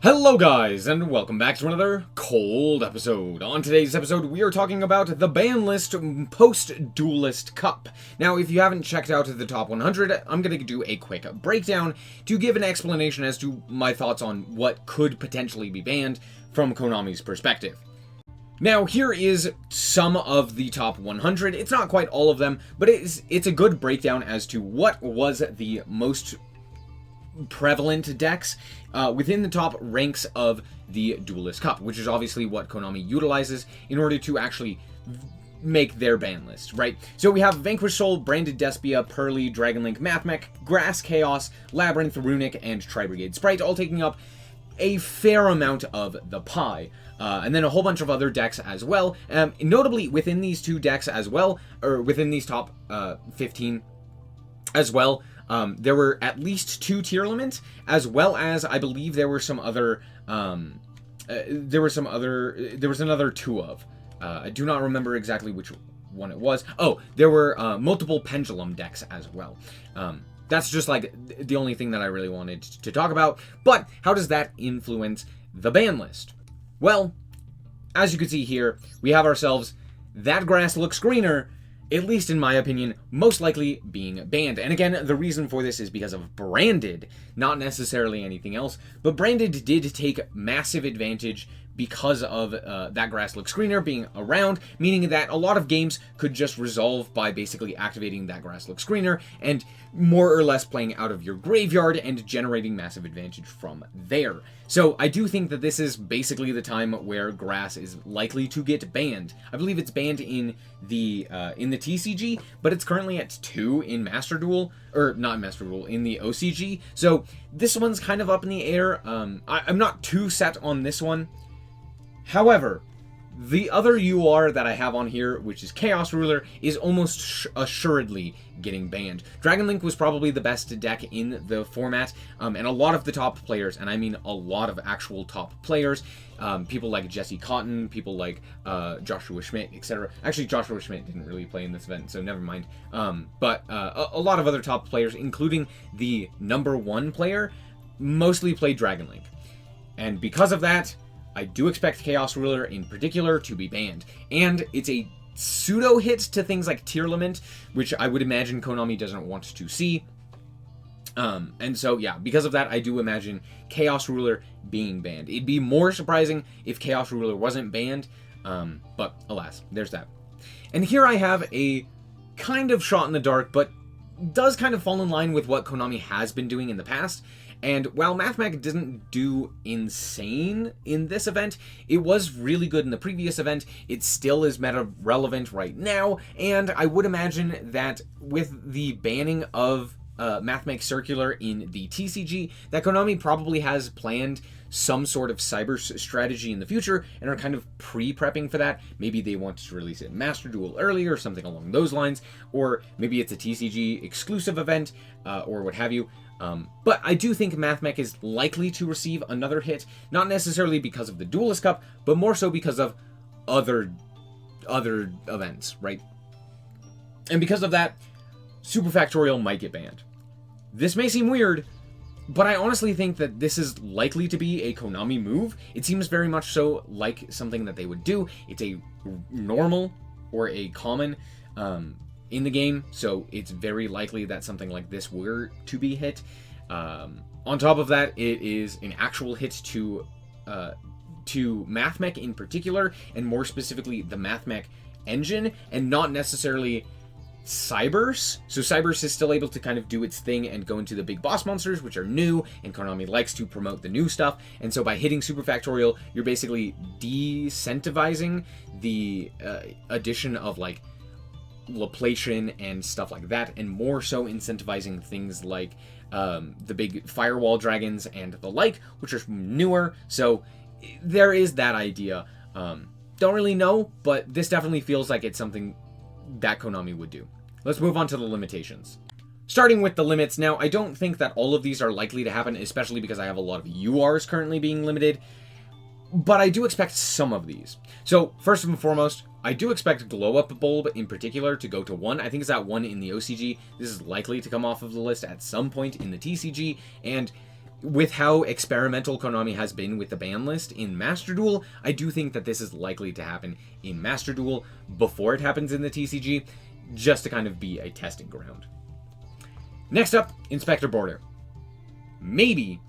Hello guys, and welcome back to another cold episode. On today's episode, we are talking about the Banlist Post-Duelist Cup. Now, if you haven't checked out the top 100, I'm going to do a quick breakdown to give an explanation as to my thoughts on what could potentially be banned from Konami's perspective. Now, here is some of the top 100. It's not quite all of them, but it's a good breakdown as to what was the most prevalent decks within the top ranks of the Duelist Cup, which is obviously what Konami utilizes in order to actually make their ban list, right? So we have Vanquished Soul, Branded Despia, Pearly, Dragonlink, Mathmech, Grass Chaos, Labyrinth, Runic, and Tri-Brigade Sprite, all taking up a fair amount of the pie. And then a whole bunch of other decks as well. Notably, within these two decks as well, or within these top 15 as well, there were at least 2 tier limits, as well as I believe there were some other, there was another 2 of. I do not remember exactly which one it was. Oh, there were multiple pendulum decks as well. That's just like the only thing that I really wanted to talk about. But how does that influence the ban list? Well, as you can see here, we have ourselves That Grass Looks Greener, at least in my opinion, most likely being banned. And again, the reason for this is because of Branded, not necessarily anything else. But Branded did take massive advantage because of That Grass Looks Greener being around, meaning that a lot of games could just resolve by basically activating That Grass Looks Greener and more or less playing out of your graveyard and generating massive advantage from there. So I do think that this is basically the time where Grass is likely to get banned. I believe it's banned in the TCG, but it's currently at 2 in Master Duel, or not Master Duel, in the OCG. So this one's kind of up in the air. I'm not too set on this one. However, the other UR that I have on here, which is Chaos Ruler, is almost assuredly getting banned. Dragonlink was probably the best deck in the format, and a lot of the top players, and I mean a lot of actual top players, people like Jesse Cotton, people like Joshua Schmidt, etc. Actually, Joshua Schmidt didn't really play in this event, so never mind. But a lot of other top players, including the #1 player, mostly played Dragonlink. And because of that, I do expect Chaos Ruler in particular to be banned. And it's a pseudo hit to things like Tier Limit, which I would imagine Konami doesn't want to see. And so, yeah, because of that, I do imagine Chaos Ruler being banned. It'd be more surprising if Chaos Ruler wasn't banned, but alas, there's that. And here I have a kind of shot in the dark, but does kind of fall in line with what Konami has been doing in the past. And while Mathmech didn't do insane in this event, it was really good in the previous event. It still is meta relevant right now, and I would imagine that with the banning of Mathmech Circular in the TCG, that Konami probably has planned some sort of cyber strategy in the future and are kind of pre-prepping for that. Maybe they want to release it in Master Duel early or something along those lines, or maybe it's a TCG exclusive event or what have you. But I do think Mathmech is likely to receive another hit, not necessarily because of the Duelist Cup, but more so because of other events, right? And because of that, Super Factorial might get banned. This may seem weird, but I honestly think that this is likely to be a Konami move. It seems very much so like something that they would do. It's a normal or a common in the game, so it's very likely that something like this were to be hit. On top of that, it is an actual hit to Mathmech in particular, and more specifically the Mathmech engine, and not necessarily Cybers. So Cybers is still able to kind of do its thing and go into the big boss monsters, which are new, and Konami likes to promote the new stuff. And so by hitting Super Factorial, you're basically decentivizing the addition of like Laplation and stuff like that, and more so incentivizing things like the big firewall dragons and the like, which are newer. So there is that idea. Don't really know, but this definitely feels like it's something that Konami would do. Let's move on to the limitations. Starting with the limits, now I don't think that all of these are likely to happen, especially because I have a lot of URs currently being limited, but I do expect some of these. So first and foremost, I do expect Glow Up Bulb in particular to go to 1. I think it's at 1 in the OCG. This is likely to come off of the list at some point in the TCG, and with how experimental Konami has been with the ban list in Master Duel, I do think that this is likely to happen in Master Duel before it happens in the TCG, just to kind of be a testing ground. Next up, Inspector Border. Maybe,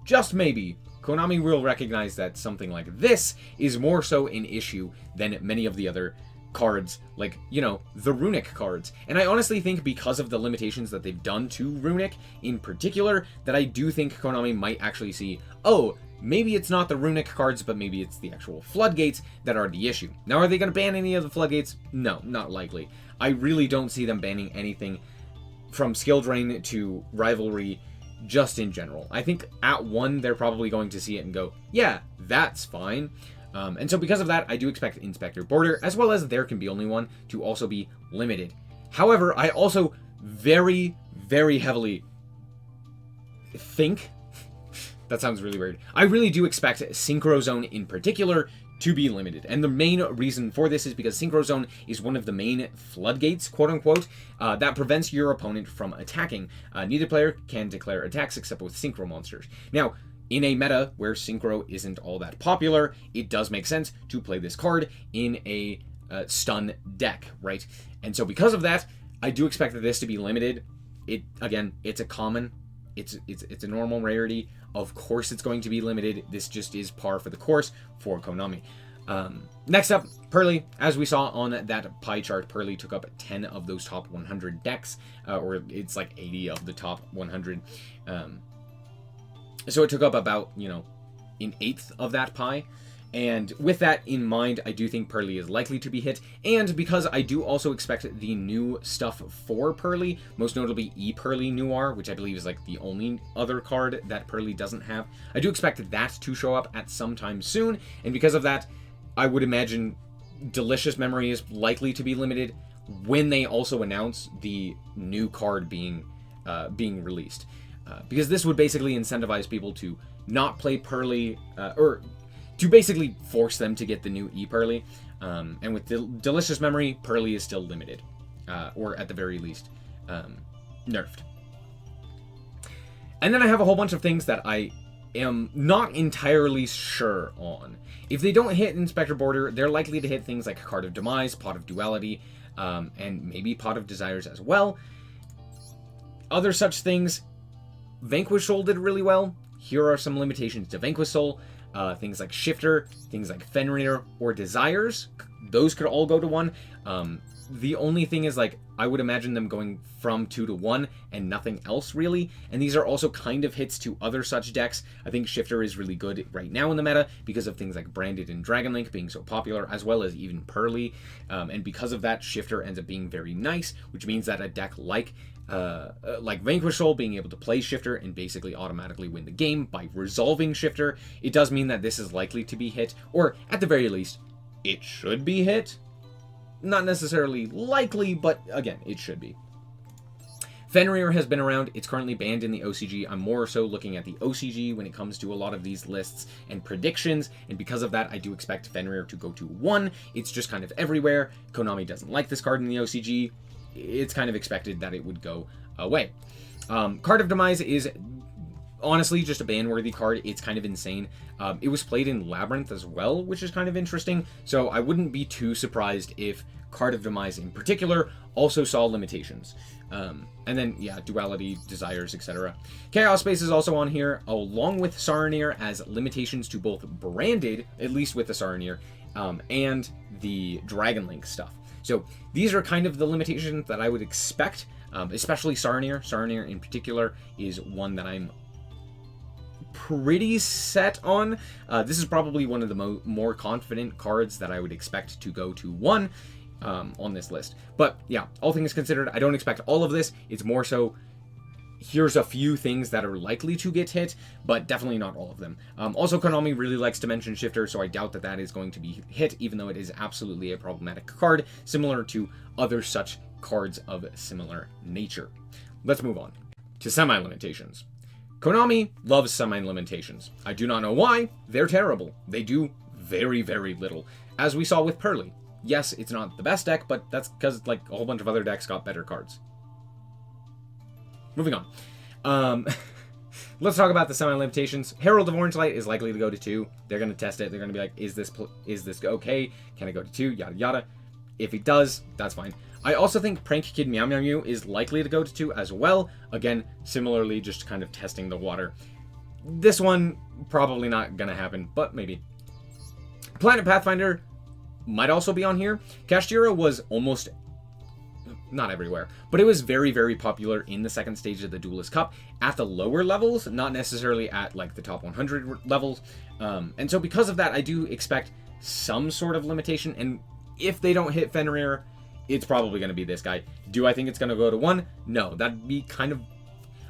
just maybe, Konami will recognize that something like this is more so an issue than many of the other cards, like, you know, the Runic cards. And I honestly think because of the limitations that they've done to Runic in particular, that I do think Konami might actually see, oh, maybe it's not the Runic cards, but maybe it's the actual floodgates that are the issue. Now, are they going to ban any of the floodgates? No, not likely. I really don't see them banning anything from Skill Drain to Rivalry, just in general. I think at 1, they're probably going to see it and go, yeah, that's fine. And so because of that, I do expect Inspector Border, as well as There Can Be Only One, to also be limited. However, I also very, very heavily think, that sounds really weird, I really do expect Synchro Zone in particular to be limited. And the main reason for this is because Synchro Zone is one of the main floodgates, quote-unquote, that prevents your opponent from attacking. Neither player can declare attacks except with Synchro monsters. Now, in a meta where Synchro isn't all that popular, it does make sense to play this card in a stun deck, right? And so because of that, I do expect this to be limited. Again, it's a common, it's a normal rarity. Of course it's going to be limited. This just is par for the course for Konami. Next up, Pearly. As we saw on that pie chart, Pearly took up 10 of those top 100 decks, or it's like 80 of the top 100. So it took up about, you know, an eighth of that pie. And with that in mind, I do think Pearly is likely to be hit. And because I do also expect the new stuff for Pearly, most notably E-Pearly Noir, which I believe is like the only other card that Pearly doesn't have, I do expect that to show up at some time soon. And because of that, I would imagine Delicious Memory is likely to be limited when they also announce the new card being released. Because this would basically incentivize people to not play Pearly, or to basically force them to get the new E-Pearly. And with Delicious Memory, Pearly is still limited, or at the very least, nerfed. And then I have a whole bunch of things that I am not entirely sure on. If they don't hit Inspector Border, they're likely to hit things like Card of Demise, Pot of Duality, and maybe Pot of Desires as well. Other such things, Vanquish Soul did really well. Here are some limitations to Vanquish Soul. Things like Shifter, things like Fenrir, or Desires. Those could all go to 1. The only thing is, like, I would imagine them going from 2 to 1 and nothing else, really. And these are also kind of hits to other such decks. I think Shifter is really good right now in the meta because of things like Branded and Dragon Link being so popular, as well as even Pearly. And because of that, Shifter ends up being very nice, which means that a deck like Vanquish Soul being able to play Shifter and basically automatically win the game by resolving Shifter, it does mean that this is likely to be hit, or at the very least, it should be hit. Not necessarily likely, but again, it should be. Fenrir has been around. It's currently banned in the OCG. I'm more so looking at the OCG when it comes to a lot of these lists and predictions, and because of that, I do expect Fenrir to go to 1. It's just kind of everywhere. Konami doesn't like this card in the OCG. It's kind of expected that it would go away. Card of Demise is honestly just a ban-worthy card. It's kind of insane. It was played in Labyrinth as well, which is kind of interesting, so I wouldn't be too surprised if Card of Demise in particular also saw limitations. And then, yeah, Duality, Desires, etc. Chaos Space is also on here, along with Saronir, as limitations to both Branded, at least with the Saronir, and the Dragon Link stuff. So these are kind of the limitations that I would expect, especially Saronir. Saronir in particular is one that I'm pretty set on. This is probably one of the more confident cards that I would expect to go to 1 on this list. But yeah, all things considered, I don't expect all of this. It's more so, here's a few things that are likely to get hit, but definitely not all of them. Also, Konami really likes to mention Shifter, so I doubt that that is going to be hit, even though it is absolutely a problematic card, similar to other such cards of similar nature. Let's move on to semi-limitations. Konami loves semi-limitations. I do not know why. They're terrible. They do very, very little, as we saw with Pearly. Yes, it's not the best deck, but that's because, like, a whole bunch of other decks got better cards. Moving on. let's talk about the semi-limitations. Herald of Orange Light is likely to go to 2. They're going to test it. They're going to be like, is this okay? Can I go to 2? Yada yada. If it does, that's fine. I also think Prank Kid Meow Meow Mew is likely to go to 2 as well. Again, similarly, just kind of testing the water. This one, probably not going to happen, but maybe. Planet Pathfinder might also be on here. Kashtira was almost, not everywhere, but it was very, very popular in the second stage of the Duelist Cup at the lower levels, not necessarily at like the top 100 levels. And so because of that, I do expect some sort of limitation. And if they don't hit Fenrir, it's probably going to be this guy. Do I think it's going to go to 1? No, that'd be kind of,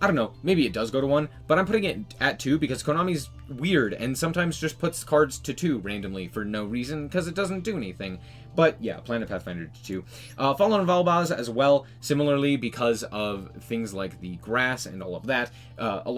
I don't know, maybe it does go to 1, but I'm putting it at 2 because Konami's weird and sometimes just puts cards to 2 randomly for no reason because it doesn't do anything. But yeah, Planet Pathfinder to 2. Fallen Valbaz as well, similarly because of things like the grass and all of that. A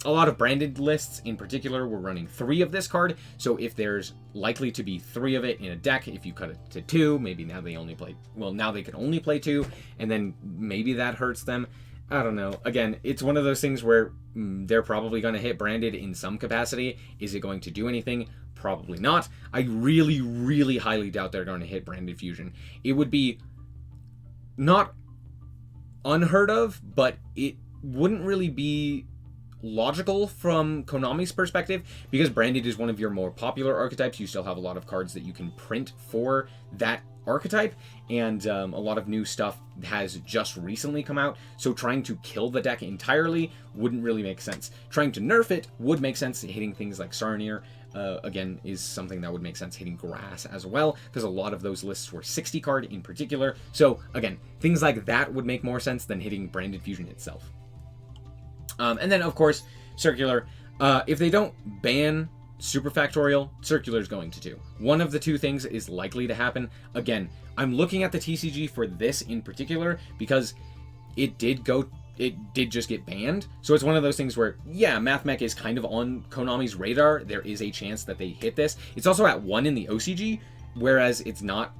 lot of branded lists in particular were running 3 of this card, so if there's likely to be 3 of it in a deck, if you cut it to 2, maybe now they only play, well, now they can only play 2, and then maybe that hurts them. I don't know. Again, it's one of those things where they're probably going to hit branded in some capacity. Is it going to do anything? Probably not. I really, really highly doubt they're going to hit branded fusion. It would be not unheard of, but it wouldn't really be logical from Konami's perspective, because branded is one of your more popular archetypes. You still have a lot of cards that you can print for that archetype, and a lot of new stuff has just recently come out, so trying to kill the deck entirely wouldn't really make sense. Trying to nerf it would make sense. Hitting things like Sarnir, again, is something that would make sense. Hitting grass as well, because a lot of those lists were 60 card in particular, so again, things like that would make more sense than hitting branded fusion itself. And then, of course, Circular. If they don't ban Super Factorial, Circular's going to 2. One of the two things is likely to happen. Again, I'm looking at the TCG for this in particular because it did just get banned. So it's one of those things where, yeah, MathMech is kind of on Konami's radar. There is a chance that they hit this. It's also at 1 in the OCG, whereas it's not.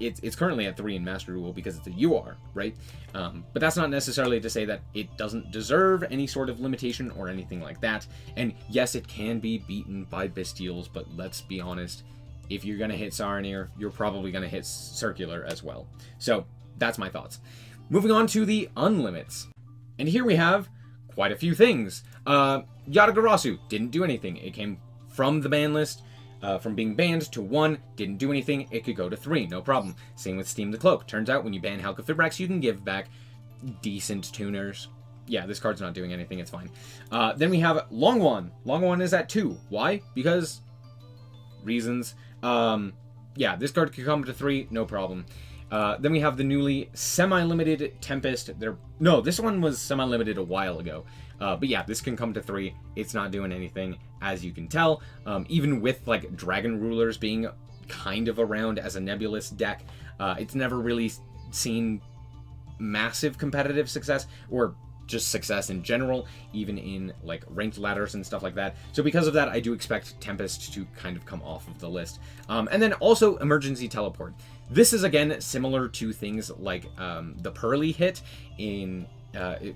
It's currently at 3 in Master Duel because it's a UR, right? But that's not necessarily to say that it doesn't deserve any sort of limitation or anything like that. And yes, it can be beaten by Bestials, but let's be honest, if you're going to hit Saranir, you're probably going to hit Circular as well. So that's my thoughts. Moving on to the Unlimits. And here we have quite a few things. Yatagarasu didn't do anything. It came from the ban list. From being banned to 1, didn't do anything, it could go to 3, no problem. Same with Steam the Cloak. Turns out when you ban Halka Fibrax, you can give back decent tuners. Yeah, this card's not doing anything, it's fine. Then we have Longwan. Longwan is at 2. Why? Because reasons. Yeah, this card could come to 3, no problem. Then we have the newly semi-limited Tempest. No, this one was semi-limited a while ago. But yeah, this can come to 3. It's not doing anything, as you can tell. Even with like Dragon Rulers being kind of around as a nebulous deck, it's never really seen massive competitive success, or just success in general, even in like ranked ladders and stuff like that. So because of that, I do expect Tempest to kind of come off of the list. And then also Emergency Teleport. This is again similar to things like the Pearly hit in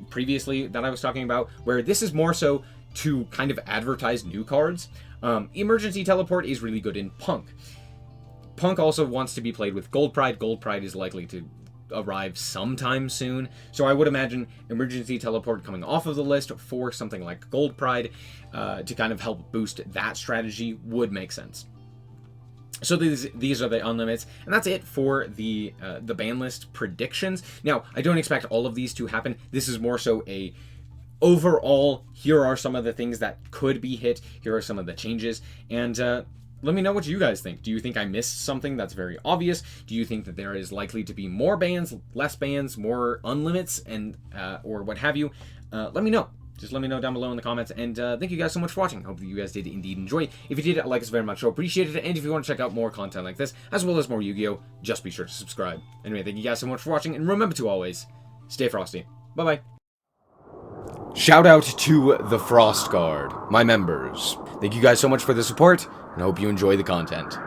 previously that I was talking about, where this is more so to kind of advertise new cards. Emergency Teleport is really good in Punk. Punk also wants to be played with Gold Pride. Gold Pride is likely to arrive sometime soon, so I would imagine Emergency Teleport coming off of the list for something like Gold Pride to kind of help boost that strategy would make sense. So these are the Unlimits, and that's it for the ban list predictions. Now, I don't expect all of these to happen. This is more so a overall, here are some of the things that could be hit, here are some of the changes, and let me know what you guys think. Do you think I missed something that's very obvious? Do you think that there is likely to be more bans, less bans, more unlimits, and or what have you? Let me know. Just let me know down below in the comments, and thank you guys so much for watching. Hope you guys did indeed enjoy. If you did, I like us very much, so appreciate it, and if you want to check out more content like this, as well as more Yu-Gi-Oh!, just be sure to subscribe. Anyway, thank you guys so much for watching, and remember to always stay frosty. Bye-bye. Shout out to the Frost Guard, my members. Thank you guys so much for the support, and I hope you enjoy the content.